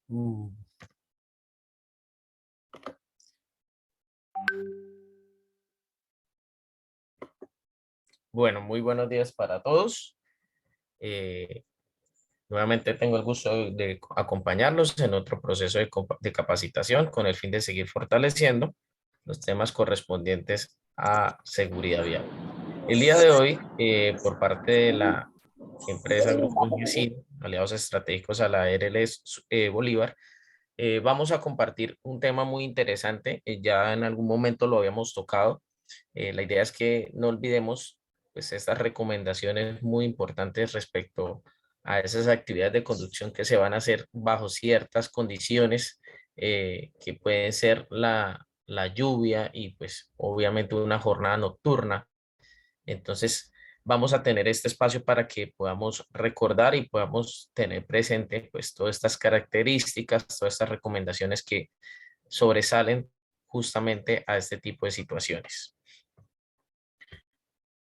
Mm, Bueno, muy buenos días para todos. Eh, Nuevamente tengo el gusto de acompañarlos en otro proceso de capacitación con el fin de seguir fortaleciendo los temas correspondientes a seguridad vial. El día de hoy, por parte de la empresa Grupo Ingesil, aliados estratégicos a la RLS Bolívar, vamos a compartir un tema muy interesante. Ya en algún momento lo habíamos tocado. La idea es que no olvidemos pues estas recomendaciones muy importantes respecto a esas actividades de conducción que se van a hacer bajo ciertas condiciones, que pueden ser la lluvia y pues obviamente una jornada nocturna. Entonces, vamos a tener este espacio para que podamos recordar y podamos tener presente pues todas estas características, todas estas recomendaciones que sobresalen justamente a este tipo de situaciones.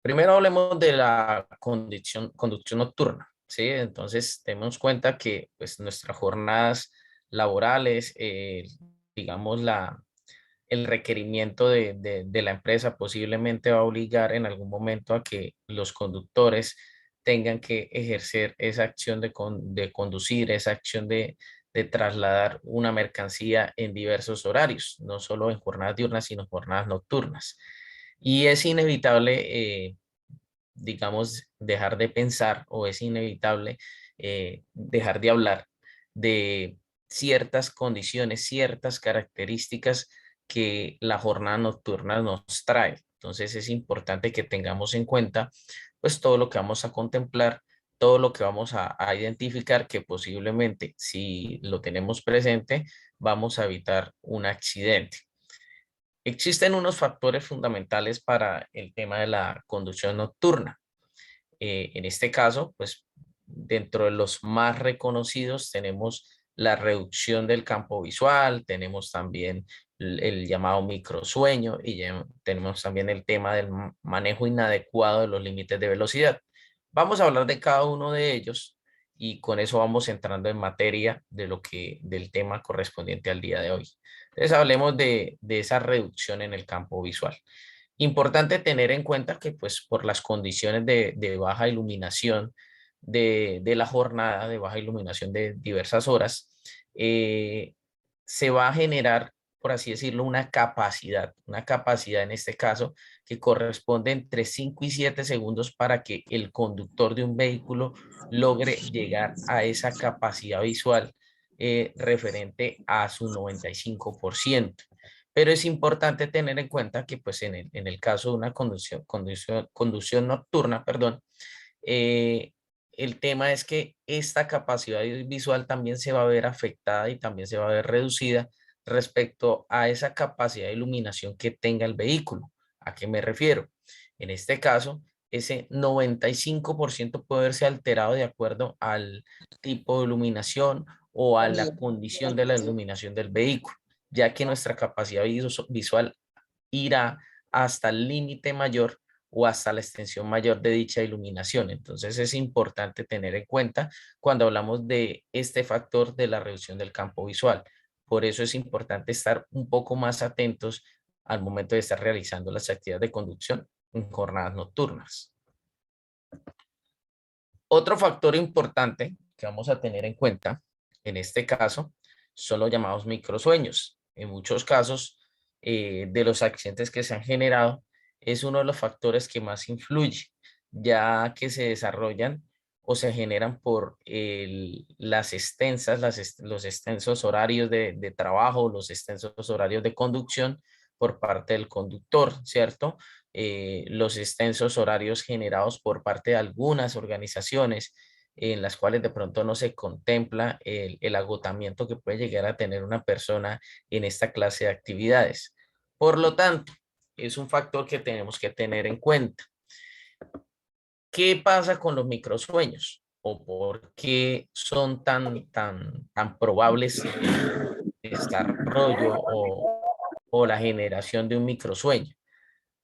Primero hablemos de la conducción nocturna, ¿sí? Entonces, tenemos cuenta que pues nuestras jornadas laborales, digamos, el requerimiento de la empresa posiblemente va a obligar en algún momento a que los conductores tengan que ejercer esa acción de conducir, esa acción de trasladar una mercancía en diversos horarios, no solo en jornadas diurnas, sino en jornadas nocturnas. Y es inevitable, digamos, dejar de pensar o es inevitable dejar de hablar de ciertas condiciones, ciertas características que la jornada nocturna nos trae. Entonces es importante que tengamos en cuenta pues todo lo que vamos a contemplar, todo lo que vamos a identificar que posiblemente si lo tenemos presente vamos a evitar un accidente. Existen unos factores fundamentales para el tema de la conducción nocturna. En este caso, pues dentro de los más reconocidos tenemos la reducción del campo visual, tenemos también el llamado microsueño y ya tenemos también el tema del manejo inadecuado de los límites de velocidad. Vamos a hablar de cada uno de ellos y con eso vamos entrando en materia de del tema correspondiente al día de hoy. Entonces hablemos de esa reducción en el campo visual. Importante tener en cuenta que pues por las condiciones de baja iluminación de la jornada, de baja iluminación de diversas horas, eh, se va a generar, por así decirlo, una capacidad en este caso que corresponde entre 5 y 7 segundos para que el conductor de un vehículo logre llegar a esa capacidad visual referente a su 95%. Pero es importante tener en cuenta que pues en el caso de una conducción nocturna, perdón, eh, el tema es que esta capacidad visual también se va a ver afectada y también se va a ver reducida respecto a esa capacidad de iluminación que tenga el vehículo. ¿A qué me refiero? En este caso, ese 95% puede verse alterado de acuerdo al tipo de iluminación o a la condición de la iluminación del vehículo, ya que nuestra capacidad visual irá hasta el límite mayor o hasta la extensión mayor de dicha iluminación. Entonces es importante tener en cuenta cuando hablamos de este factor de la reducción del campo visual. Por eso es importante estar un poco más atentos al momento de estar realizando las actividades de conducción en jornadas nocturnas. Otro factor importante que vamos a tener en cuenta en este caso son los llamados microsueños. En muchos casos de los accidentes que se han generado es uno de los factores que más influye, ya que se desarrollan o se generan por los extensos horarios de trabajo, los extensos horarios de conducción por parte del conductor, ¿cierto? Los extensos horarios generados por parte de algunas organizaciones en las cuales de pronto no se contempla el agotamiento que puede llegar a tener una persona en esta clase de actividades. Por lo tanto, es un factor que tenemos que tener en cuenta. ¿Qué pasa con los microsueños? ¿O por qué son tan probables el desarrollo o la generación de un microsueño?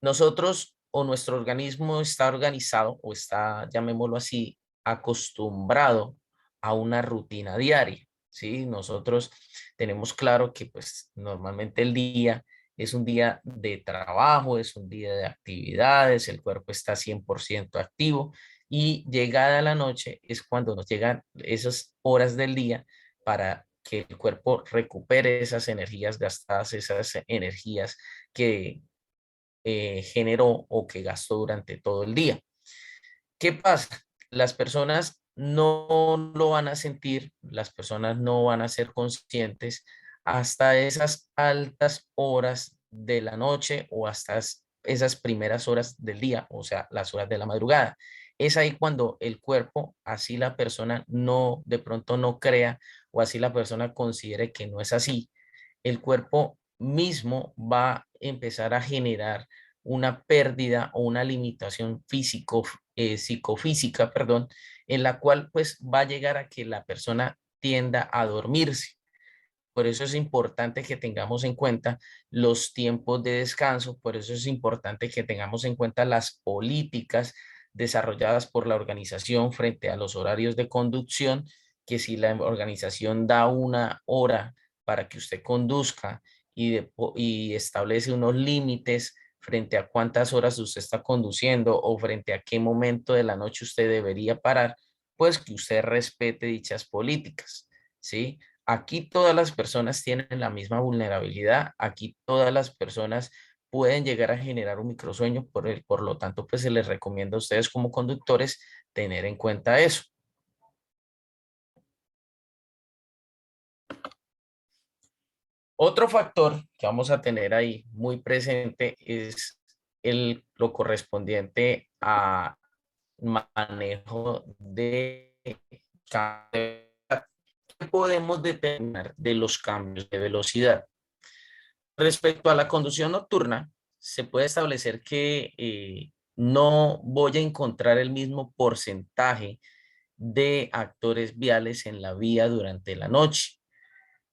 Nosotros o nuestro organismo está organizado o está, llamémoslo así, acostumbrado a una rutina diaria. ¿sí? Nosotros tenemos claro que pues normalmente el día es un día de trabajo, es un día de actividades, el cuerpo está 100% activo y llegada la noche es cuando nos llegan esas horas del día para que el cuerpo recupere esas energías gastadas, esas energías que generó o que gastó durante todo el día. ¿Qué pasa? Las personas no lo van a sentir, las personas no van a ser conscientes hasta esas altas horas de la noche o hasta esas primeras horas del día, o sea, las horas de la madrugada. Es ahí cuando el cuerpo, así la persona no, de pronto no crea o así la persona considere que no es así, el cuerpo mismo va a empezar a generar una pérdida o una limitación psicofísica, perdón, en la cual pues va a llegar a que la persona tienda a dormirse. Por eso es importante que tengamos en cuenta los tiempos de descanso, por eso es importante que tengamos en cuenta las políticas desarrolladas por la organización frente a los horarios de conducción, que si la organización da una hora para que usted conduzca y establece unos límites frente a cuántas horas usted está conduciendo o frente a qué momento de la noche usted debería parar, pues que usted respete dichas políticas, ¿sí? Aquí todas las personas tienen la misma vulnerabilidad, aquí todas las personas pueden llegar a generar un microsueño, por lo tanto, pues se les recomienda a ustedes como conductores tener en cuenta eso. Otro factor que vamos a tener ahí muy presente es lo correspondiente a manejo de ¿qué podemos determinar de los cambios de velocidad? Respecto a la conducción nocturna, se puede establecer que no voy a encontrar el mismo porcentaje de actores viales en la vía durante la noche.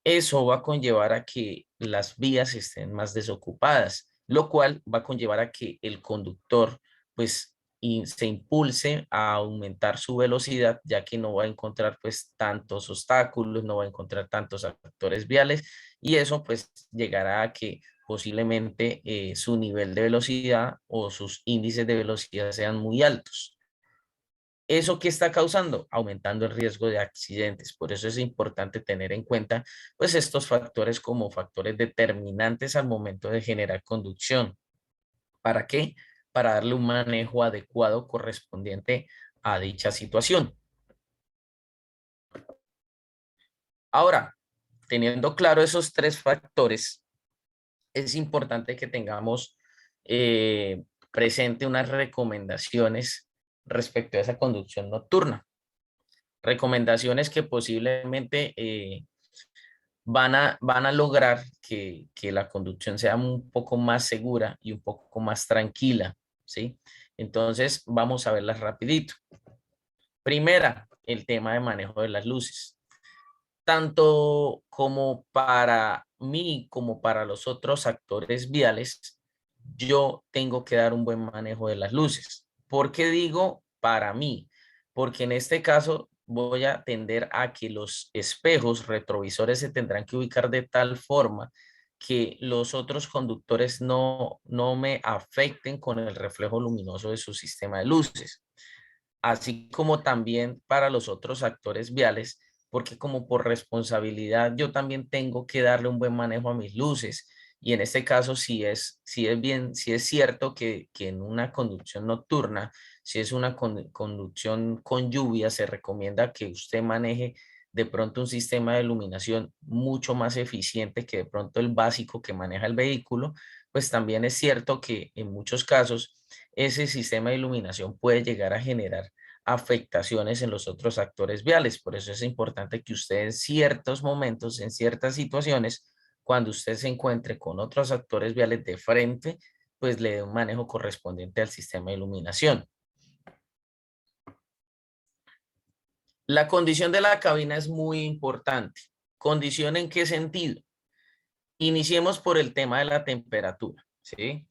Eso va a conllevar a que las vías estén más desocupadas, lo cual va a conllevar a que el conductor pues se impulse a aumentar su velocidad, ya que no va a encontrar pues tantos obstáculos, no va a encontrar tantos actores viales y eso pues llegará a que posiblemente su nivel de velocidad o sus índices de velocidad sean muy altos. ¿Eso qué está causando? Aumentando el riesgo de accidentes. Por eso es importante tener en cuenta pues estos factores como factores determinantes al momento de generar conducción. ¿Para qué? Para darle un manejo adecuado correspondiente a dicha situación. Ahora, teniendo claro esos tres factores, es importante que tengamos presente unas recomendaciones respecto a esa conducción nocturna. Recomendaciones que posiblemente van a lograr que la conducción sea un poco más segura y un poco más tranquila, ¿sí? Entonces, vamos a verlas rapidito. Primera, el tema de manejo de las luces. Tanto como para mí como para los otros actores viales, yo tengo que dar un buen manejo de las luces. ¿Por qué digo para mí? Porque en este caso voy a tender a que los espejos retrovisores se tendrán que ubicar de tal forma que los otros conductores no me afecten con el reflejo luminoso de su sistema de luces, así como también para los otros actores viales, porque como por responsabilidad yo también tengo que darle un buen manejo a mis luces. Y en este caso, si es cierto que en una conducción nocturna, si es una conducción con lluvia, se recomienda que usted maneje de pronto un sistema de iluminación mucho más eficiente que de pronto el básico que maneja el vehículo, pues también es cierto que en muchos casos ese sistema de iluminación puede llegar a generar afectaciones en los otros actores viales. Por eso es importante que usted en ciertos momentos, en ciertas situaciones, cuando usted se encuentre con otros actores viales de frente, pues le dé un manejo correspondiente al sistema de iluminación. La condición de la cabina es muy importante. ¿Condición en qué sentido? Iniciemos por el tema de la temperatura, ¿sí?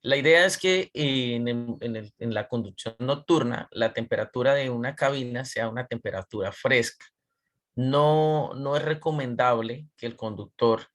La idea es que en la conducción nocturna, la temperatura de una cabina sea una temperatura fresca. no es recomendable que el conductor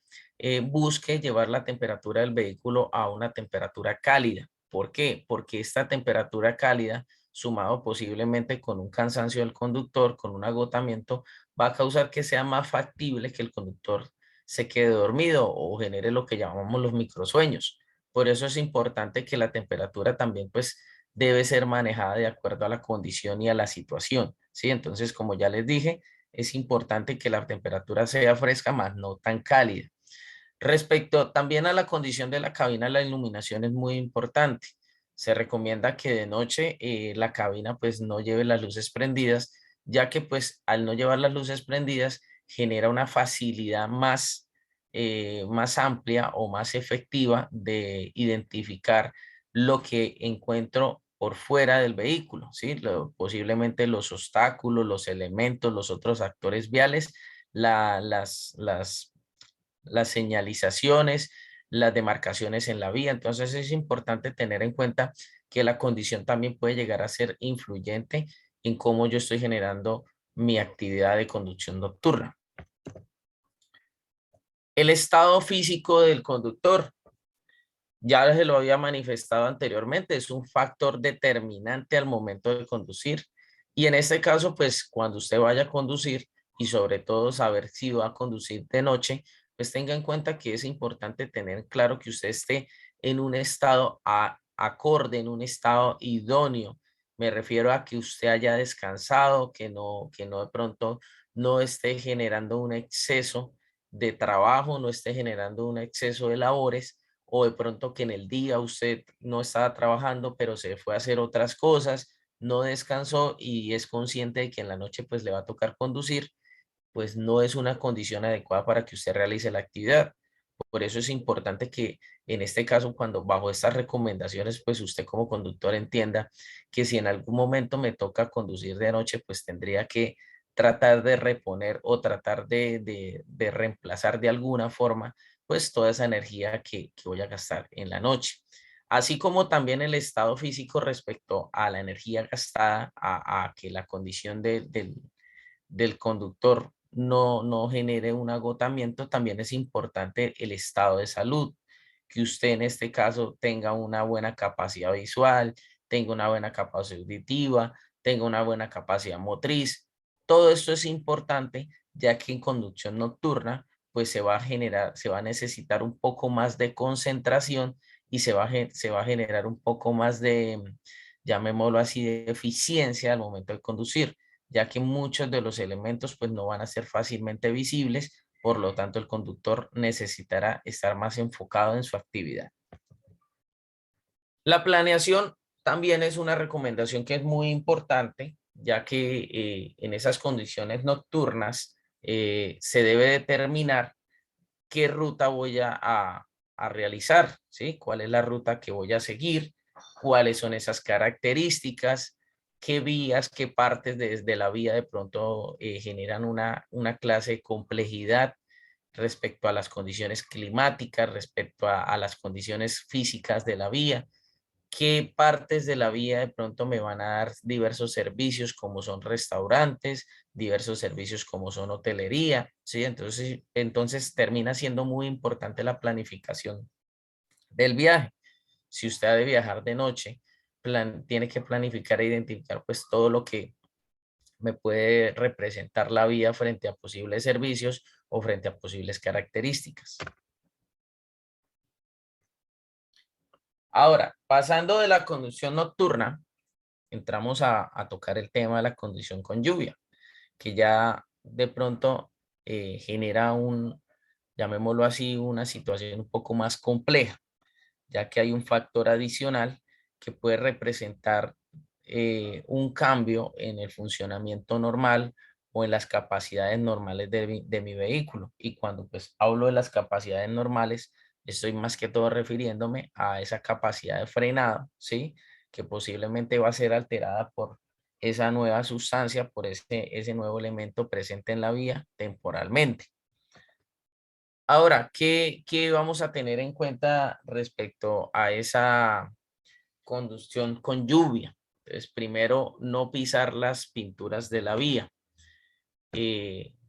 busque llevar la temperatura del vehículo a una temperatura cálida. ¿Por qué? Porque esta temperatura cálida, sumado posiblemente con un cansancio del conductor, con un agotamiento, va a causar que sea más factible que el conductor se quede dormido o genere lo que llamamos los microsueños. Por eso es importante que la temperatura también pues debe ser manejada de acuerdo a la condición y a la situación, ¿sí? Entonces, como ya les dije, es importante que la temperatura sea fresca, más no tan cálida. Respecto también a la condición de la cabina, la iluminación es muy importante. Se recomienda que de noche la cabina pues no lleve las luces prendidas, ya que pues al no llevar las luces prendidas genera una facilidad más amplia o más efectiva de identificar lo que encuentro por fuera del vehículo, ¿sí? Posiblemente los obstáculos, los elementos, los otros actores viales, las señalizaciones, las demarcaciones en la vía. Entonces es importante tener en cuenta que la condición también puede llegar a ser influyente en cómo yo estoy generando mi actividad de conducción nocturna. El estado físico del conductor, ya se lo había manifestado anteriormente, es un factor determinante al momento de conducir. Y en este caso, pues cuando usted vaya a conducir y sobre todo saber si va a conducir de noche, pues tenga en cuenta que es importante tener claro que usted esté en un estado acorde, en un estado idóneo. Me refiero a que usted haya descansado, que no de pronto no esté generando un exceso de trabajo, no esté generando un exceso de labores o de pronto que en el día usted no estaba trabajando, pero se fue a hacer otras cosas, no descansó y es consciente de que en la noche pues le va a tocar conducir, pues no es una condición adecuada para que usted realice la actividad. Por eso es importante que en este caso, cuando bajo estas recomendaciones, pues usted como conductor entienda que si en algún momento me toca conducir de noche, pues tendría que tratar de reponer o tratar de reemplazar de alguna forma, pues toda esa energía que voy a gastar en la noche. Así como también el estado físico respecto a la energía gastada, a que la condición del conductor no genere un agotamiento, también es importante el estado de salud, que usted en este caso tenga una buena capacidad visual, tenga una buena capacidad auditiva, tenga una buena capacidad motriz. Todo esto es importante ya que en conducción nocturna pues se va a necesitar un poco más de concentración y se va a generar un poco más de, llamémoslo así, de eficiencia al momento de conducir, ya que muchos de los elementos pues no van a ser fácilmente visibles, por lo tanto el conductor necesitará estar más enfocado en su actividad. La planeación también es una recomendación que es muy importante, ya que en esas condiciones nocturnas se debe determinar qué ruta voy a realizar, ¿sí? ¿Cuál es la ruta que voy a seguir? ¿Cuáles son esas características? ¿Qué vías, qué partes desde la vía de pronto generan una clase de complejidad respecto a las condiciones climáticas, respecto a las condiciones físicas de la vía? ¿Qué partes de la vía de pronto me van a dar diversos servicios como son restaurantes, diversos servicios como son hotelería? ¿Sí? Entonces termina siendo muy importante la planificación del viaje. Si usted ha de viajar de noche, tiene que planificar e identificar pues todo lo que me puede representar la vía frente a posibles servicios o frente a posibles características. Ahora, pasando de la conducción nocturna, entramos a tocar el tema de la condición con lluvia, que ya de pronto genera llamémoslo así, una situación un poco más compleja, ya que hay un factor adicional que puede representar un cambio en el funcionamiento normal o en las capacidades normales de mi vehículo. Y cuando pues hablo de las capacidades normales, estoy más que todo refiriéndome a esa capacidad de frenado, ¿sí? Que posiblemente va a ser alterada por esa nueva sustancia, por ese nuevo elemento presente en la vía temporalmente. Ahora, ¿qué vamos a tener en cuenta respecto a esa conducción con lluvia? Entonces, primero, no pisar las pinturas de la vía.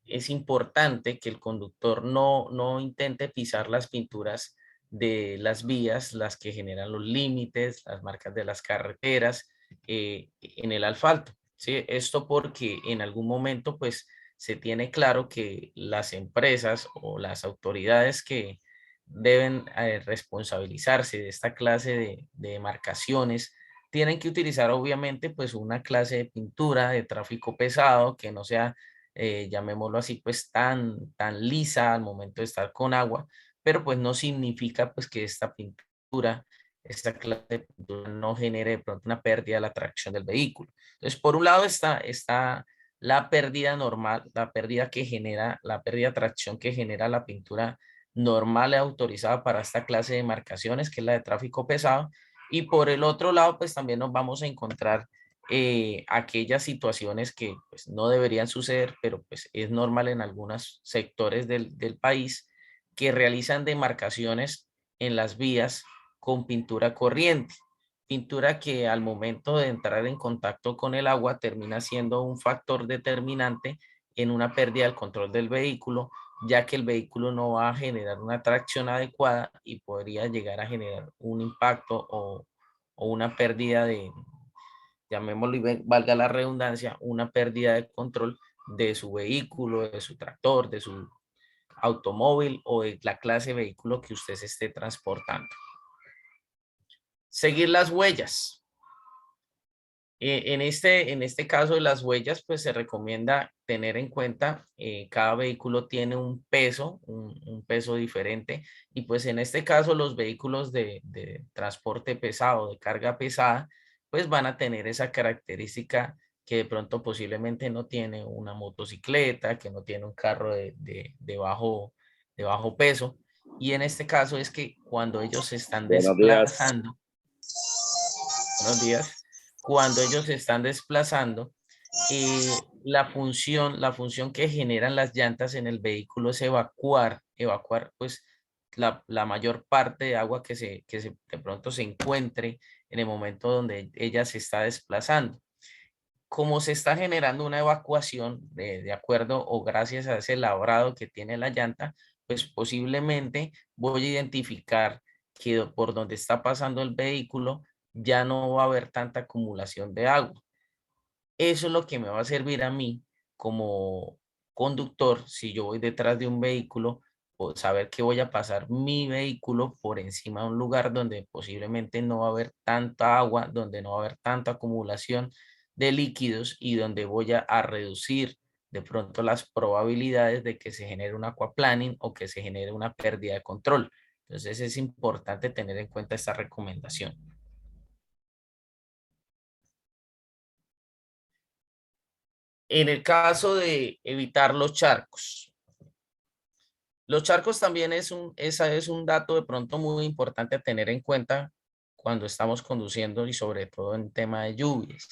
es importante que el conductor no intente pisar las pinturas de las vías, las que generan los límites, las marcas de las carreteras en el asfalto, ¿sí? Esto porque en algún momento pues se tiene claro que las empresas o las autoridades que deben responsabilizarse de esta clase de marcaciones tienen que utilizar obviamente pues una clase de pintura de tráfico pesado que no sea llamémoslo así, pues tan lisa al momento de estar con agua, pero pues no significa pues que esta pintura, esta clase de pintura no genere de pronto una pérdida de la tracción del vehículo. Entonces, por un lado está la pérdida normal, la pérdida que genera, la pérdida de tracción que genera la pintura normal y autorizada para esta clase de marcaciones, que es la de tráfico pesado, y por el otro lado, pues también nos vamos a encontrar aquellas situaciones que pues, no deberían suceder, pero pues es normal en algunos sectores del país que realizan demarcaciones en las vías con pintura corriente. Pintura que al momento de entrar en contacto con el agua termina siendo un factor determinante en una pérdida del control del vehículo, ya que el vehículo no va a generar una tracción adecuada y podría llegar a generar un impacto o una pérdida de, llamémoslo y valga la redundancia, una pérdida de control de su vehículo, de su tractor, de su automóvil o de la clase de vehículo que usted se esté transportando. Seguir las huellas. En este caso de las huellas, pues se recomienda tener en cuenta, cada vehículo tiene un peso diferente, y pues en este caso los vehículos de transporte pesado, de carga pesada, pues van a tener esa característica que de pronto posiblemente no tiene una motocicleta, que no tiene un carro de bajo peso. Y en este caso es que cuando ellos se están Buenos días. desplazando, buenos días, cuando ellos se están desplazando, la función que generan las llantas en el vehículo es evacuar pues la mayor parte de agua que de pronto se encuentre en el momento donde ella se está desplazando. Como se está generando una evacuación de acuerdo o gracias a ese labrado que tiene la llanta, pues posiblemente voy a identificar que por donde está pasando el vehículo ya no va a haber tanta acumulación de agua. Eso es lo que me va a servir a mí como conductor, si yo voy detrás de un vehículo, o saber que voy a pasar mi vehículo por encima de un lugar donde posiblemente no va a haber tanta agua, donde no va a haber tanta acumulación de líquidos y donde voy a reducir de pronto las probabilidades de que se genere un aquaplaning o que se genere una pérdida de control. Entonces es importante tener en cuenta esta recomendación. En el caso de evitar los charcos. Los charcos también esa es un dato de pronto muy importante a tener en cuenta cuando estamos conduciendo y sobre todo en tema de lluvias.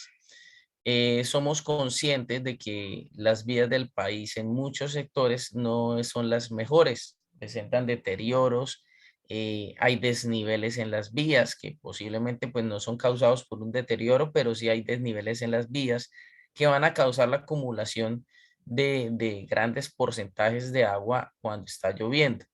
Somos conscientes de que las vías del país en muchos sectores no son las mejores, presentan deterioros, hay desniveles en las vías que posiblemente pues no son causados por un deterioro, pero sí hay desniveles en las vías que van a causar la acumulación de grandes porcentajes de agua cuando está lloviendo.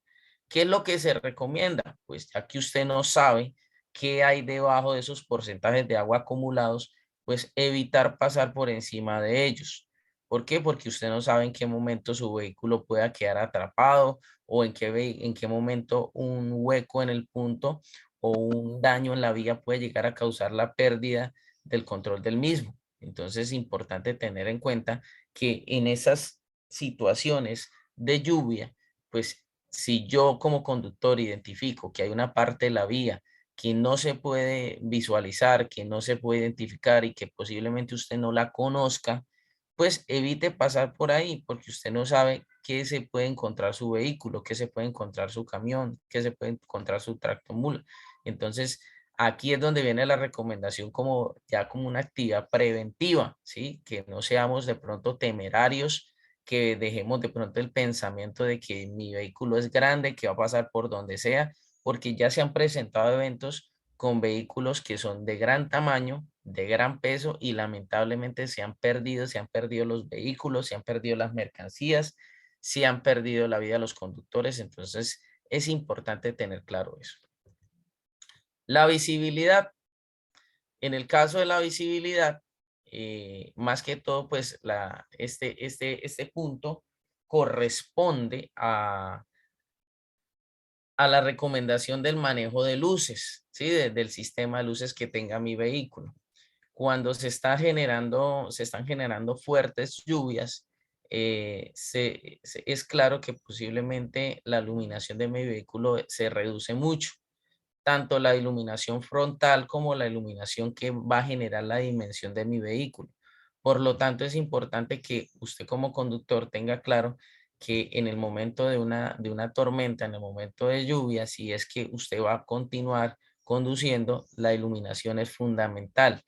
¿Qué es lo que se recomienda? Pues ya que usted no sabe qué hay debajo de esos porcentajes de agua acumulados, pues evitar pasar por encima de ellos. ¿Por qué? Porque usted no sabe en qué momento su vehículo pueda quedar atrapado o en qué momento un hueco en el punto o un daño en la vía puede llegar a causar la pérdida del control del mismo. Entonces es importante tener en cuenta que en esas situaciones de lluvia, pues si yo como conductor identifico que hay una parte de la vía que no se puede visualizar, que no se puede identificar y que posiblemente usted no la conozca, pues evite pasar por ahí porque usted no sabe qué se puede encontrar su vehículo, qué se puede encontrar su camión, qué se puede encontrar su tractomula. Entonces, aquí es donde viene la recomendación como ya como una actividad preventiva, ¿sí? Que no seamos de pronto temerarios, que dejemos de pronto el pensamiento de que mi vehículo es grande, que va a pasar por donde sea, porque ya se han presentado eventos con vehículos que son de gran tamaño, de gran peso y lamentablemente se han perdido los vehículos, se han perdido las mercancías, se han perdido la vida de los conductores. Entonces es importante tener claro eso. La visibilidad. En el caso de la visibilidad, más que todo, pues este punto corresponde a la recomendación del manejo de luces, ¿sí? Del sistema de luces que tenga mi vehículo. Cuando se están generando fuertes lluvias, es claro que posiblemente la iluminación de mi vehículo se reduce mucho, tanto la iluminación frontal como la iluminación que va a generar la dimensión de mi vehículo. Por lo tanto, es importante que usted como conductor tenga claro que en el momento de una tormenta, en el momento de lluvia, si es que usted va a continuar conduciendo, la iluminación es fundamental,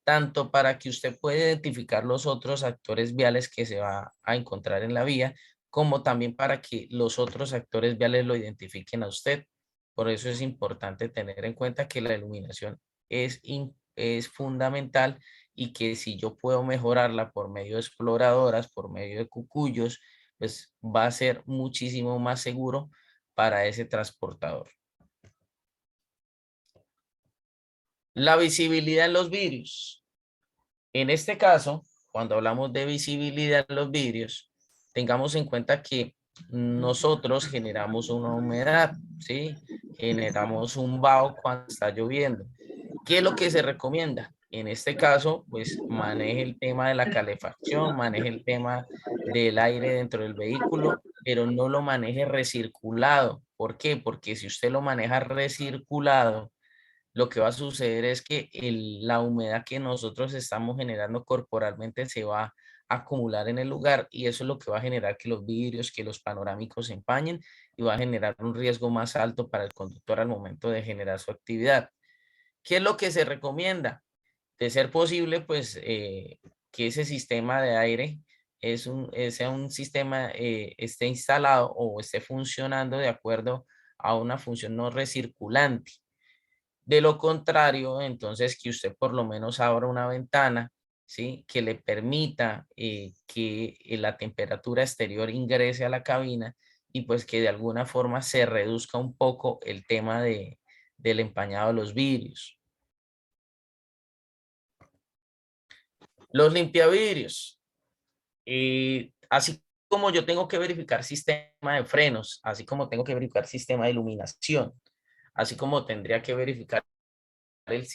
tanto para que usted pueda identificar los otros actores viales que se va a encontrar en la vía, como también para que los otros actores viales lo identifiquen a usted. Por eso es importante tener en cuenta que la iluminación es fundamental y que si yo puedo mejorarla por medio de exploradoras, por medio de cucuyos, pues va a ser muchísimo más seguro para ese transportador. La visibilidad en los vidrios. En este caso, cuando hablamos de visibilidad en los vidrios, tengamos en cuenta que nosotros generamos una humedad, ¿sí? Generamos un vaho cuando está lloviendo. ¿Qué es lo que se recomienda? En este caso, pues maneje el tema de la calefacción, maneje el tema del aire dentro del vehículo, pero no lo maneje recirculado. ¿Por qué? Porque si usted lo maneja recirculado, lo que va a suceder es que la humedad que nosotros estamos generando corporalmente se va a acumular en el lugar y eso es lo que va a generar que los vidrios, que los panorámicos se empañen y va a generar un riesgo más alto para el conductor al momento de generar su actividad. ¿Qué es lo que se recomienda? De ser posible, pues que ese sistema de aire sea un sistema, esté instalado o esté funcionando de acuerdo a una función no recirculante. De lo contrario, entonces que usted por lo menos abra una ventana, ¿sí? Que le permita que la temperatura exterior ingrese a la cabina y pues que de alguna forma se reduzca un poco el tema del empañado de los vidrios. Los limpiavidrios. Así como yo tengo que verificar sistema de frenos, así como tengo que verificar sistema de iluminación, así como tendría que verificar el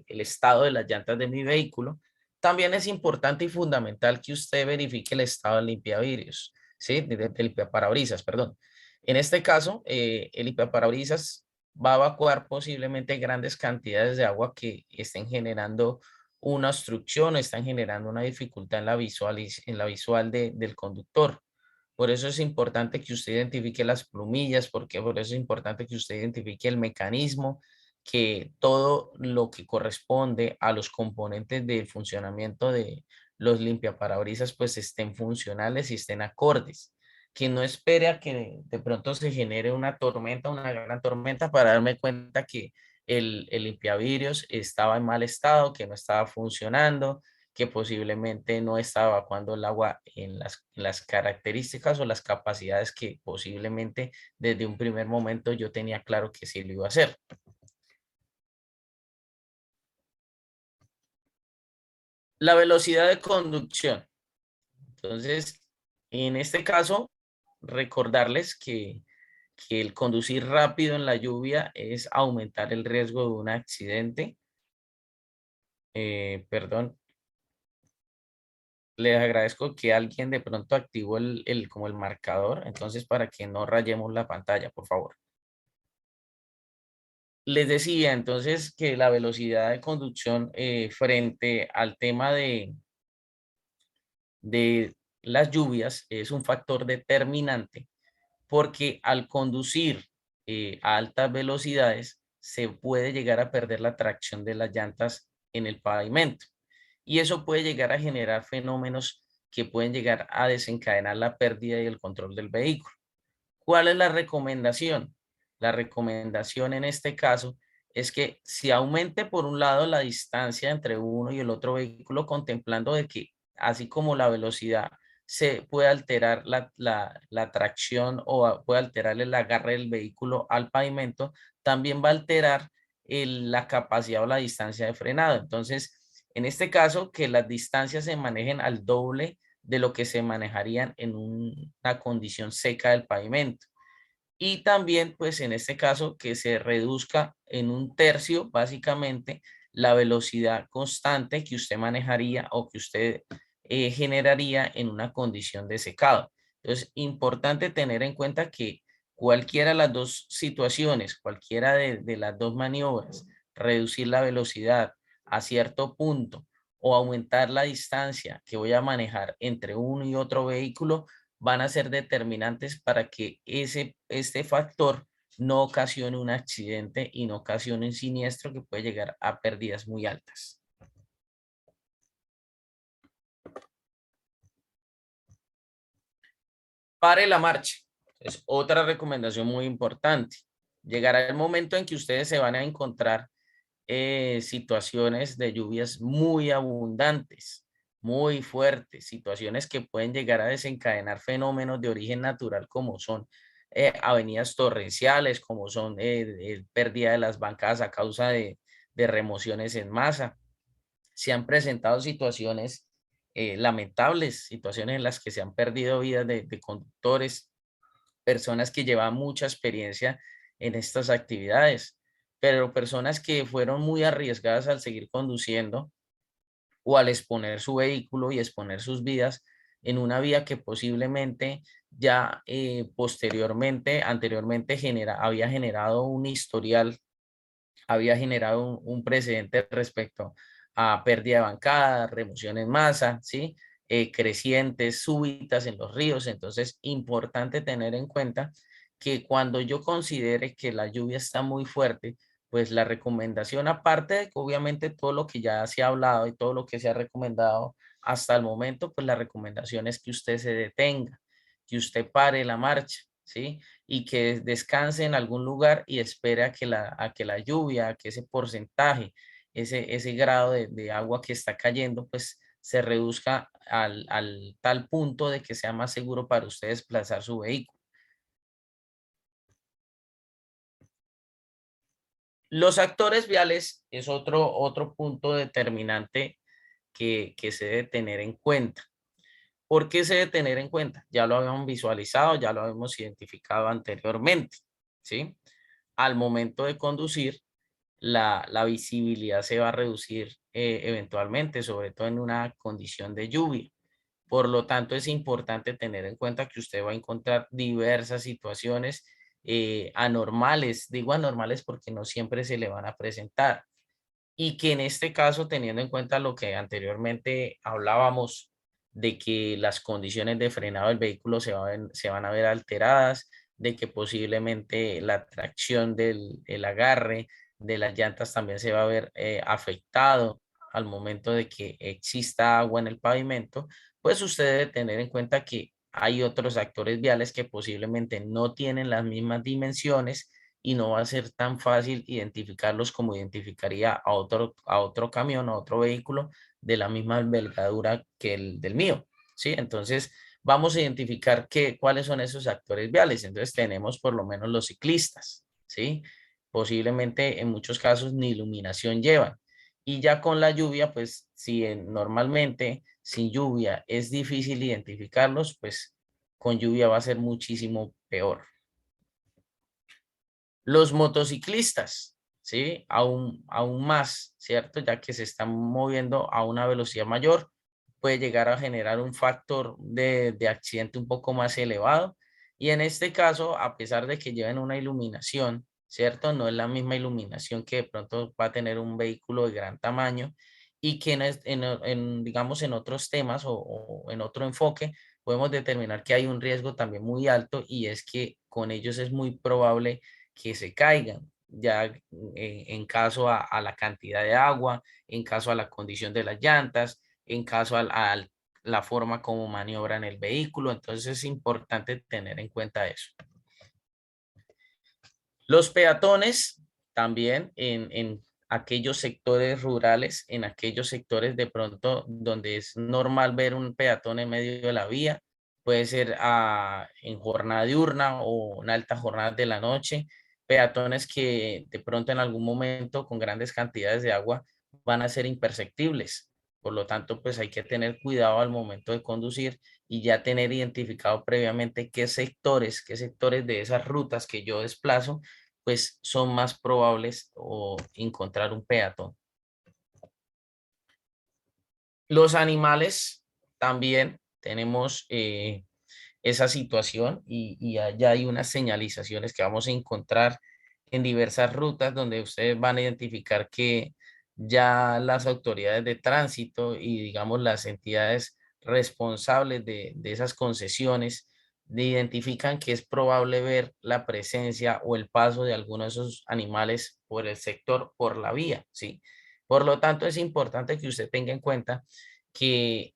estado de las llantas de mi vehículo, también es importante y fundamental que usted verifique el estado del limpiavidrios, ¿sí? Del limpiaparabrisas, perdón. En este caso, el limpiaparabrisas va a evacuar posiblemente grandes cantidades de agua que estén generando una obstrucción, están generando una dificultad en la visual del conductor. Por eso es importante que usted identifique las plumillas, porque por eso es importante que usted identifique el mecanismo, que todo lo que corresponde a los componentes del funcionamiento de los limpiaparabrisas pues estén funcionales y estén acordes. Que no espere a que de pronto se genere una tormenta, una gran tormenta para darme cuenta que el limpiavidrios estaba en mal estado, que no estaba funcionando, que posiblemente no estaba evacuando el agua en las características o las capacidades que posiblemente desde un primer momento yo tenía claro que sí lo iba a hacer. La velocidad de conducción. Entonces, en este caso, recordarles que el conducir rápido en la lluvia es aumentar el riesgo de un accidente. Perdón, les agradezco que alguien de pronto activó como el marcador, entonces para que no rayemos la pantalla, por favor. Les decía entonces que la velocidad de conducción frente al tema de las lluvias es un factor determinante porque al conducir a altas velocidades se puede llegar a perder la tracción de las llantas en el pavimento y eso puede llegar a generar fenómenos que pueden llegar a desencadenar la pérdida y el control del vehículo. ¿Cuál es la recomendación? La recomendación en este caso es que si aumente por un lado la distancia entre uno y el otro vehículo, contemplando de que así como la velocidad se puede alterar la tracción o puede alterar el agarre del vehículo al pavimento, también va a alterar la capacidad o la distancia de frenado. Entonces, en este caso, que las distancias se manejen al doble de lo que se manejarían en una condición seca del pavimento. Y también, pues en este caso, que se reduzca en un tercio, básicamente, la velocidad constante que usted manejaría o que usted generaría en una condición de secado. Entonces, importante tener en cuenta que cualquiera de las dos situaciones, cualquiera de las dos maniobras, reducir la velocidad a cierto punto o aumentar la distancia que voy a manejar entre uno y otro vehículo, van a ser determinantes para que este factor no ocasione un accidente y no ocasione un siniestro que puede llegar a pérdidas muy altas. Pare la marcha. Es otra recomendación muy importante. Llegará el momento en que ustedes se van a encontrar situaciones de lluvias muy abundantes, muy fuertes, situaciones que pueden llegar a desencadenar fenómenos de origen natural como son avenidas torrenciales, como son pérdida de las bancadas a causa de remociones en masa. Se han presentado situaciones lamentables, situaciones en las que se han perdido vidas de conductores, personas que llevan mucha experiencia en estas actividades, pero personas que fueron muy arriesgadas al seguir conduciendo o al exponer su vehículo y exponer sus vidas en una vía que posiblemente ya anteriormente había generado un historial, había generado un precedente respecto a pérdida de bancada, remoción en masa, ¿sí? Crecientes súbitas en los ríos. Entonces, importante tener en cuenta que cuando yo considere que la lluvia está muy fuerte, pues la recomendación, aparte de que obviamente todo lo que ya se ha hablado y todo lo que se ha recomendado hasta el momento, pues la recomendación es que usted se detenga, que usted pare la marcha, ¿sí? Y que descanse en algún lugar y espere a que la lluvia, a que ese porcentaje, ese grado de agua que está cayendo, pues se reduzca al tal punto de que sea más seguro para usted desplazar su vehículo. Los actores viales es otro punto determinante que se debe tener en cuenta. ¿Por qué se debe tener en cuenta? Ya lo habíamos visualizado, ya lo habíamos identificado anteriormente, ¿sí? Al momento de conducir, la visibilidad se va a reducir eventualmente, sobre todo en una condición de lluvia. Por lo tanto, es importante tener en cuenta que usted va a encontrar diversas situaciones anormales. Digo anormales porque no siempre se le van a presentar. Y que en este caso, teniendo en cuenta lo que anteriormente hablábamos de que las condiciones de frenado del vehículo se van a ver alteradas, de que posiblemente la tracción del agarre de las llantas también se va a ver afectado al momento de que exista agua en el pavimento, pues usted debe tener en cuenta que hay otros actores viales que posiblemente no tienen las mismas dimensiones y no va a ser tan fácil identificarlos como identificaría a otro camión, a otro vehículo de la misma envergadura que el del mío, ¿sí? Entonces, vamos a identificar cuáles son esos actores viales. Entonces, tenemos por lo menos los ciclistas, ¿sí? Posiblemente en muchos casos ni iluminación llevan. Y ya con la lluvia, pues si normalmente sin lluvia es difícil identificarlos, pues con lluvia va a ser muchísimo peor. Los motociclistas, ¿sí? Aún más, ¿cierto? Ya que se están moviendo a una velocidad mayor, puede llegar a generar un factor de accidente un poco más elevado. Y en este caso, a pesar de que lleven una iluminación, ¿cierto? No es la misma iluminación que de pronto va a tener un vehículo de gran tamaño y que digamos, en otros temas o en otro enfoque, podemos determinar que hay un riesgo también muy alto y es que con ellos es muy probable que se caigan, ya en caso a la cantidad de agua, en caso a la condición de las llantas, en caso a la forma como maniobran el vehículo. Entonces es importante tener en cuenta eso. Los peatones también en aquellos sectores rurales, en aquellos sectores de pronto donde es normal ver un peatón en medio de la vía, puede ser en jornada diurna o en altas jornadas de la noche, peatones que de pronto en algún momento con grandes cantidades de agua van a ser imperceptibles. Por lo tanto, pues hay que tener cuidado al momento de conducir y ya tener identificado previamente qué sectores de esas rutas que yo desplazo, pues son más probables o encontrar un peatón. Los animales también tenemos esa situación y allá hay unas señalizaciones que vamos a encontrar en diversas rutas donde ustedes van a identificar que ya las autoridades de tránsito y digamos las entidades responsables de esas concesiones identifican que es probable ver la presencia o el paso de algunos de esos animales por el sector, por la vía, ¿sí? Por lo tanto, es importante que usted tenga en cuenta que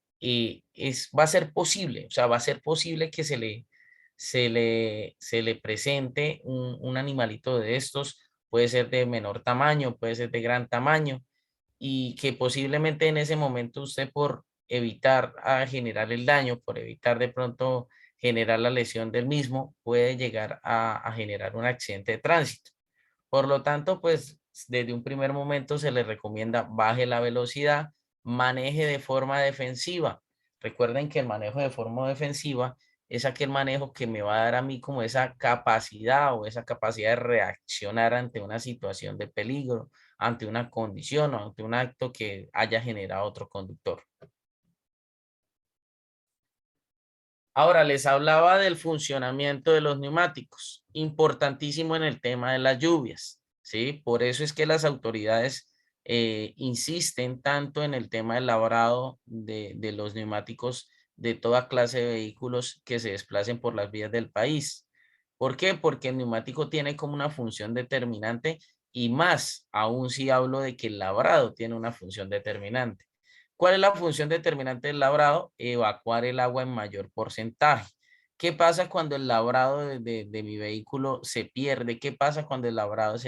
va a ser posible, o sea, va a ser posible que se le presente un animalito de estos, puede ser de menor tamaño, puede ser de gran tamaño, y que posiblemente en ese momento usted por evitar generar el daño, por evitar de pronto generar la lesión del mismo, puede llegar a generar un accidente de tránsito. Por lo tanto, pues desde un primer momento se le recomienda baje la velocidad, maneje de forma defensiva. Recuerden que el manejo de forma defensiva es aquel manejo que me va a dar a mí como esa capacidad o esa capacidad de reaccionar ante una situación de peligro, ante una condición o ante un acto que haya generado otro conductor. Ahora les hablaba del funcionamiento de los neumáticos, importantísimo en el tema de las lluvias, ¿sí? Por eso es que las autoridades insisten tanto en el tema del labrado de los neumáticos de toda clase de vehículos que se desplacen por las vías del país. ¿Por qué? Porque el neumático tiene como una función determinante y más aún si hablo de que el labrado tiene una función determinante. ¿Cuál es la función determinante del labrado? Evacuar el agua en mayor porcentaje. ¿Qué pasa cuando el labrado de mi vehículo se pierde? ¿Qué pasa cuando el labrado es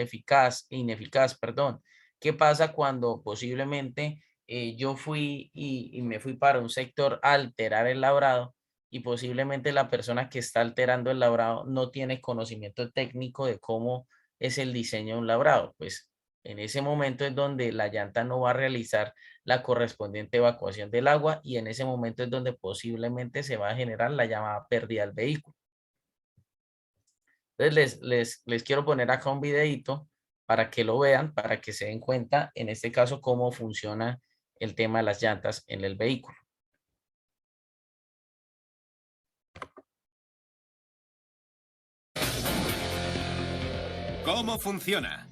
ineficaz, perdón? ¿Qué pasa cuando posiblemente yo fui y me fui para un sector a alterar el labrado y posiblemente la persona que está alterando el labrado no tiene conocimiento técnico de cómo es el diseño de un labrado? Pues en ese momento es donde la llanta no va a realizar la correspondiente evacuación del agua y en ese momento es donde posiblemente se va a generar la llamada pérdida del vehículo. Entonces les quiero poner acá un videito para que lo vean, para que se den cuenta en este caso cómo funciona el tema de las llantas en el vehículo. ¿Cómo funciona?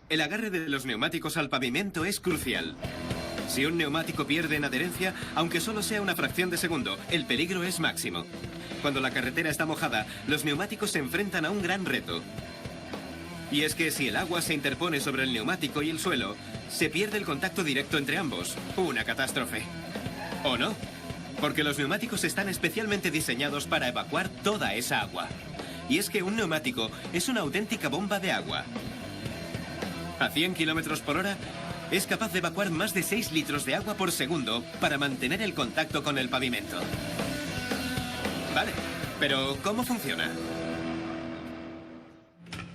El agarre de los neumáticos al pavimento es crucial. Si un neumático pierde en adherencia, aunque solo sea una fracción de segundo, el peligro es máximo. Cuando la carretera está mojada, los neumáticos se enfrentan a un gran reto. Y es que si el agua se interpone sobre el neumático y el suelo, se pierde el contacto directo entre ambos. Una catástrofe. ¿O no? Porque los neumáticos están especialmente diseñados para evacuar toda esa agua. Y es que un neumático es una auténtica bomba de agua. A 100 kilómetros por hora, es capaz de evacuar más de 6 litros de agua por segundo para mantener el contacto con el pavimento. Vale, pero ¿cómo funciona?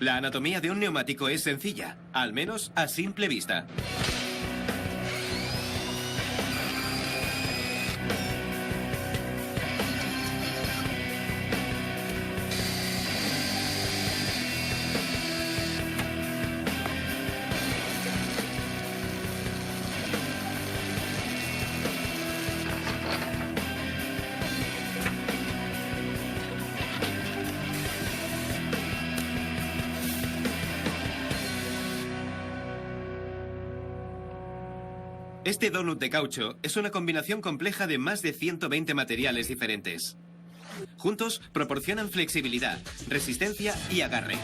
La anatomía de un neumático es sencilla, al menos a simple vista. Este donut de caucho es una combinación compleja de más de 120 materiales diferentes. Juntos proporcionan flexibilidad, resistencia y agarre.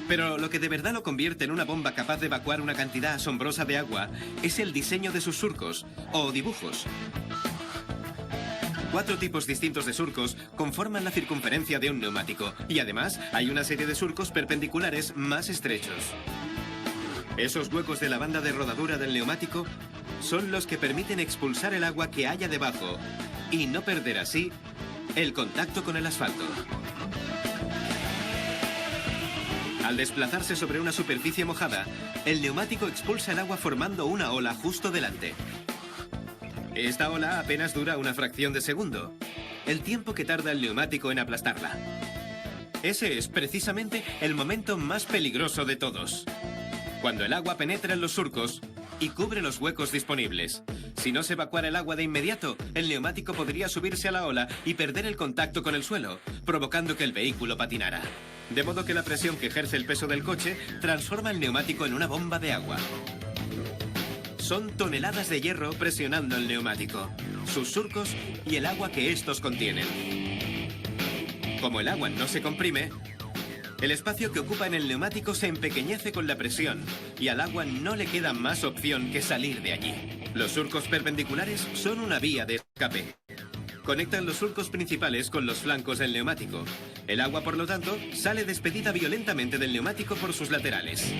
Pero lo que de verdad lo convierte en una bomba capaz de evacuar una cantidad asombrosa de agua es el diseño de sus surcos o dibujos. 4 tipos distintos de surcos conforman la circunferencia de un neumático y además hay una serie de surcos perpendiculares más estrechos. Esos huecos de la banda de rodadura del neumático son los que permiten expulsar el agua que haya debajo y no perder así el contacto con el asfalto. Al desplazarse sobre una superficie mojada, el neumático expulsa el agua formando una ola justo delante. Esta ola apenas dura una fracción de segundo, el tiempo que tarda el neumático en aplastarla. Ese es precisamente el momento más peligroso de todos, cuando el agua penetra en los surcos y cubre los huecos disponibles. Si no se evacuara el agua de inmediato, el neumático podría subirse a la ola y perder el contacto con el suelo, provocando que el vehículo patinara. De modo que la presión que ejerce el peso del coche transforma el neumático en una bomba de agua. Son toneladas de hierro presionando el neumático, sus surcos y el agua que estos contienen. Como el agua no se comprime, el espacio que ocupa en el neumático se empequeñece con la presión y al agua no le queda más opción que salir de allí. Los surcos perpendiculares son una vía de escape. Conectan los surcos principales con los flancos del neumático. El agua, por lo tanto, sale despedida violentamente del neumático por sus laterales.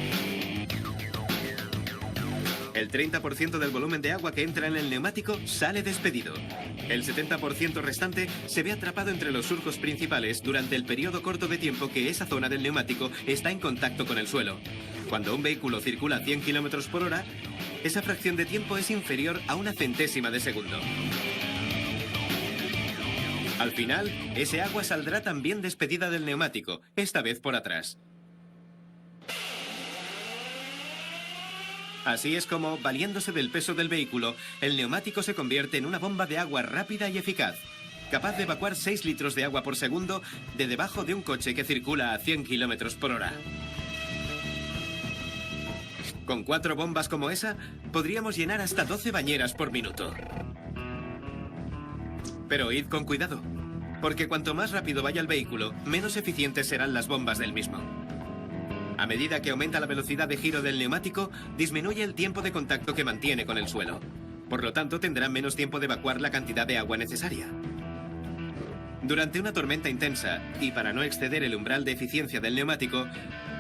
El 30% del volumen de agua que entra en el neumático sale despedido. El 70% restante se ve atrapado entre los surcos principales durante el periodo corto de tiempo que esa zona del neumático está en contacto con el suelo. Cuando un vehículo circula a 100 km por hora, esa fracción de tiempo es inferior a una centésima de segundo. Al final, ese agua saldrá también despedida del neumático, esta vez por atrás. Así es como, valiéndose del peso del vehículo, el neumático se convierte en una bomba de agua rápida y eficaz, capaz de evacuar 6 litros de agua por segundo de debajo de un coche que circula a 100 km por hora. Con 4 bombas como esa, podríamos llenar hasta 12 bañeras por minuto. Pero id con cuidado, porque cuanto más rápido vaya el vehículo, menos eficientes serán las bombas del mismo. A medida que aumenta la velocidad de giro del neumático, disminuye el tiempo de contacto que mantiene con el suelo. Por lo tanto, tendrá menos tiempo de evacuar la cantidad de agua necesaria. Durante una tormenta intensa, y para no exceder el umbral de eficiencia del neumático,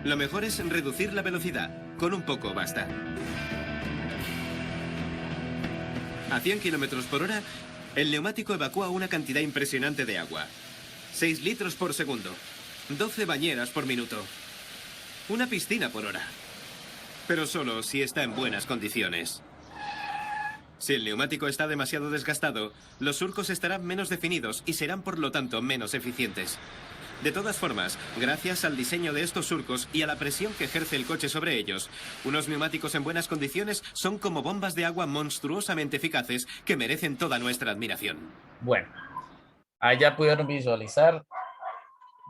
lo mejor es reducir la velocidad. Con un poco basta. A 100 km por hora, el neumático evacúa una cantidad impresionante de agua. 6 litros por segundo. 12 bañeras por minuto. Una piscina por hora. Pero solo si está en buenas condiciones. Si el neumático está demasiado desgastado, los surcos estarán menos definidos y serán por lo tanto menos eficientes. De todas formas, gracias al diseño de estos surcos y a la presión que ejerce el coche sobre ellos, unos neumáticos en buenas condiciones son como bombas de agua monstruosamente eficaces que merecen toda nuestra admiración. Bueno, ahí ya pudieron visualizar.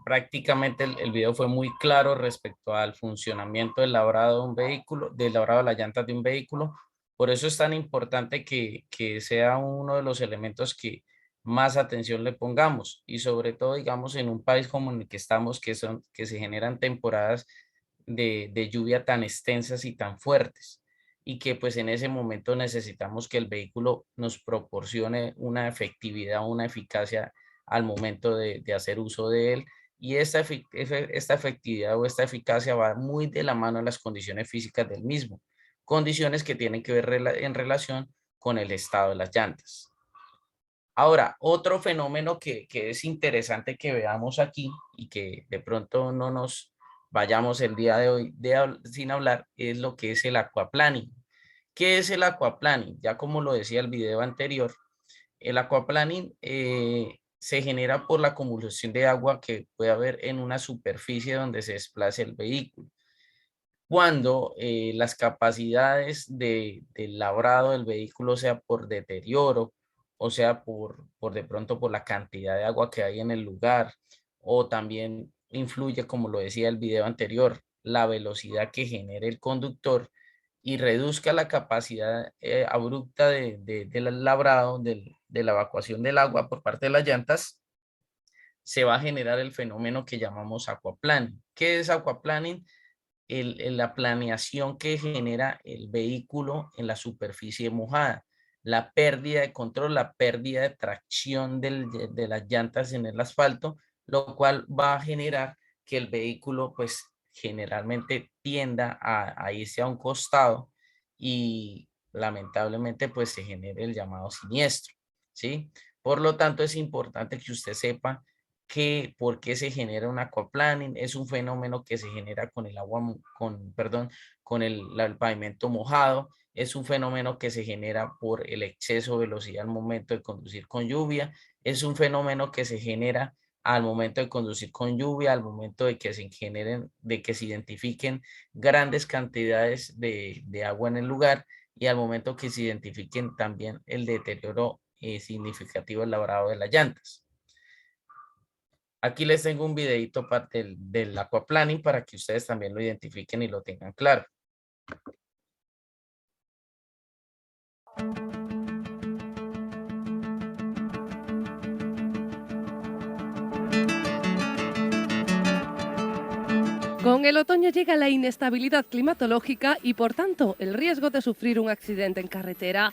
Prácticamente el video fue muy claro respecto al funcionamiento del labrado de un vehículo, del labrado de las llantas de un vehículo. Por eso es tan importante que sea uno de los elementos que más atención le pongamos y sobre todo, digamos, en un país como en el que estamos, que se generan temporadas de lluvia tan extensas y tan fuertes y que pues en ese momento necesitamos que el vehículo nos proporcione una efectividad, una eficacia al momento de hacer uso de él. Y esta efectividad o esta eficacia va muy de la mano de las condiciones físicas del mismo, condiciones que tienen que ver en relación con el estado de las llantas. Ahora, otro fenómeno que es interesante que veamos aquí y que de pronto no nos vayamos el día de hoy sin hablar es lo que es el aquaplaning. ¿Qué es el aquaplaning? Ya como lo decía el video anterior, el aquaplaning se genera por la acumulación de agua que puede haber en una superficie donde se desplace el vehículo. Cuando las capacidades del labrado del vehículo, sea por deterioro, o sea por de pronto por la cantidad de agua que hay en el lugar, o también influye, como lo decía el video anterior, la velocidad que genere el conductor y reduzca la capacidad abrupta del labrado, de la evacuación del agua por parte de las llantas, se va a generar el fenómeno que llamamos aquaplaning. ¿Qué es aquaplaning? La planeación que genera el vehículo en la superficie mojada. la pérdida de control, la pérdida de tracción de las llantas en el asfalto, lo cual va a generar que el vehículo pues generalmente tienda a irse a un costado y lamentablemente pues se genere el llamado siniestro, ¿sí? Por lo tanto es importante que usted sepa que por qué se genera un aquaplaning. Es un fenómeno que se genera con el agua, perdón, con el pavimento mojado. Es un fenómeno que se genera por el exceso de velocidad al momento de conducir con lluvia. Es un fenómeno que se genera al momento de conducir con lluvia, al momento de que se generen, de que se identifiquen grandes cantidades de agua en el lugar y al momento que se identifiquen también el deterioro significativo del labrado de las llantas. Aquí les tengo un videito parte del aquaplaning para que ustedes también lo identifiquen y lo tengan claro. Con el otoño llega la inestabilidad climatológica y, por tanto, el riesgo de sufrir un accidente en carretera.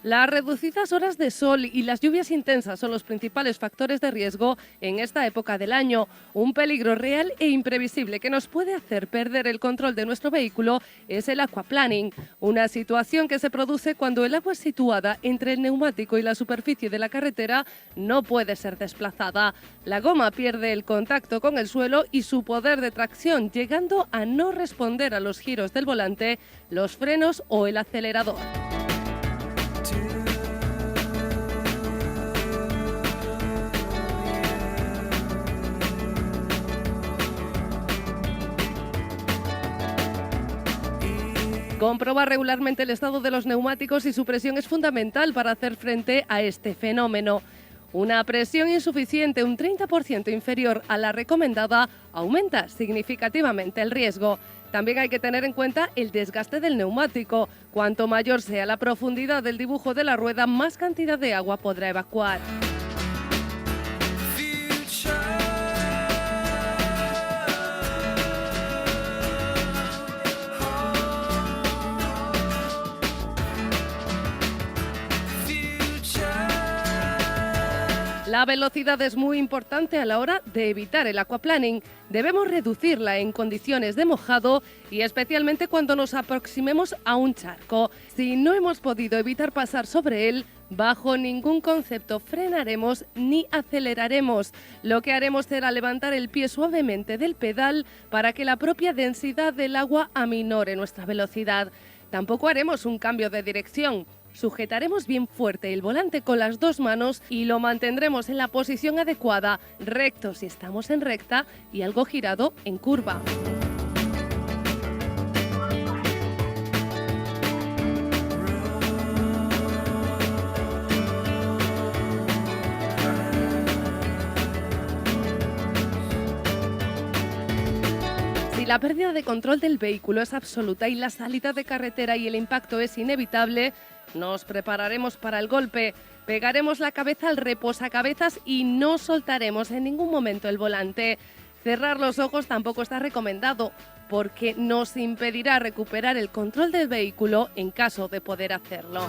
Las reducidas horas de sol y las lluvias intensas son los principales factores de riesgo en esta época del año. Un peligro real e imprevisible que nos puede hacer perder el control de nuestro vehículo es el aquaplaning, una situación que se produce cuando el agua situada entre el neumático y la superficie de la carretera no puede ser desplazada. La goma pierde el contacto con el suelo y su poder de tracción, llegando a no responder a los giros del volante, los frenos o el acelerador. Comprobar regularmente el estado de los neumáticos y su presión es fundamental para hacer frente a este fenómeno. Una presión insuficiente, un 30% inferior a la recomendada, aumenta significativamente el riesgo. También hay que tener en cuenta el desgaste del neumático. Cuanto mayor sea la profundidad del dibujo de la rueda, más cantidad de agua podrá evacuar. La velocidad es muy importante a la hora de evitar el aquaplaning. Debemos reducirla en condiciones de mojado y especialmente cuando nos aproximemos a un charco. Si no hemos podido evitar pasar sobre él, bajo ningún concepto frenaremos ni aceleraremos. Lo que haremos será levantar el pie suavemente del pedal para que la propia densidad del agua aminore nuestra velocidad. Tampoco haremos un cambio de dirección. Sujetaremos bien fuerte el volante con las dos manos y lo mantendremos en la posición adecuada, recto si estamos en recta y algo girado en curva. Si la pérdida de control del vehículo es absoluta y la salida de carretera y el impacto es inevitable, nos prepararemos para el golpe, pegaremos la cabeza al reposacabezas y no soltaremos en ningún momento el volante. Cerrar los ojos tampoco está recomendado porque nos impedirá recuperar el control del vehículo en caso de poder hacerlo.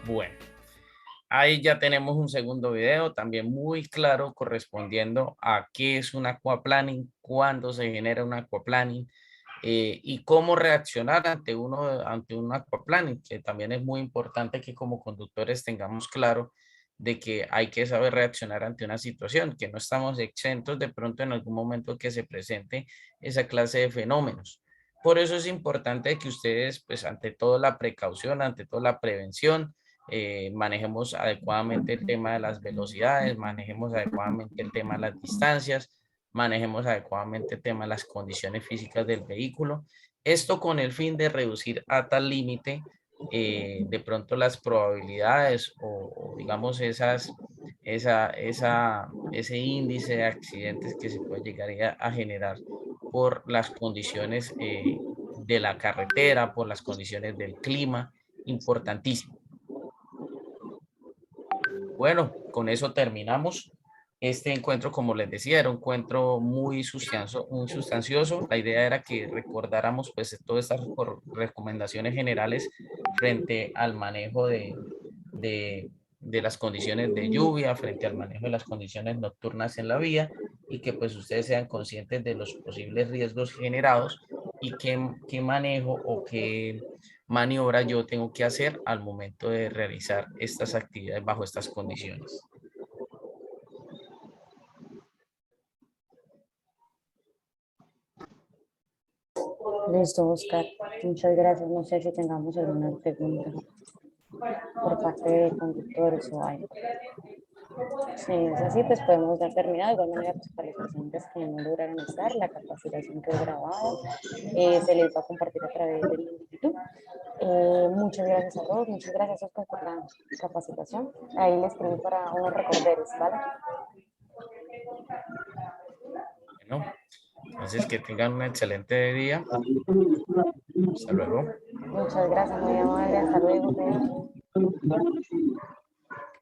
Bueno, ahí ya tenemos un segundo video también muy claro correspondiendo a qué es un aquaplaning, cuándo se genera un aquaplaning y cómo reaccionar ante un aquaplaning, que también es muy importante que como conductores tengamos claro de que hay que saber reaccionar ante una situación, que no estamos exentos de pronto en algún momento que se presente esa clase de fenómenos. Por eso es importante que ustedes, pues ante todo la precaución, ante todo la prevención, manejemos adecuadamente el tema de las velocidades, manejemos adecuadamente el tema de las distancias, manejemos adecuadamente el tema de las condiciones físicas del vehículo. Esto con el fin de reducir a tal límite de pronto las probabilidades o digamos ese índice de accidentes que se puede llegar a generar por las condiciones de la carretera, por las condiciones del clima, importantísimo. Bueno, con eso terminamos. Este encuentro, como les decía, era un encuentro muy sustancioso. La idea era que recordáramos pues todas estas recomendaciones generales frente al manejo de las condiciones de lluvia, frente al manejo de las condiciones nocturnas en la vía, y que pues ustedes sean conscientes de los posibles riesgos generados y qué manejo o qué maniobra yo tengo que hacer al momento de realizar estas actividades bajo estas condiciones. Listo, Oscar. Muchas gracias. No sé si tengamos alguna pregunta por parte de conductores o algo. Si es así, pues podemos dar terminado. De igual manera, pues para los pacientes que no lograron estar, la capacitación quedó grabada. Se les va a compartir a través del link de YouTube. Muchas gracias a todos. Muchas gracias, Oscar, por la capacitación. Ahí les escribí para unos recorderos, ¿vale? Bueno, entonces que tengan un excelente día. Hasta luego. Muchas gracias, muy amable. Hasta luego.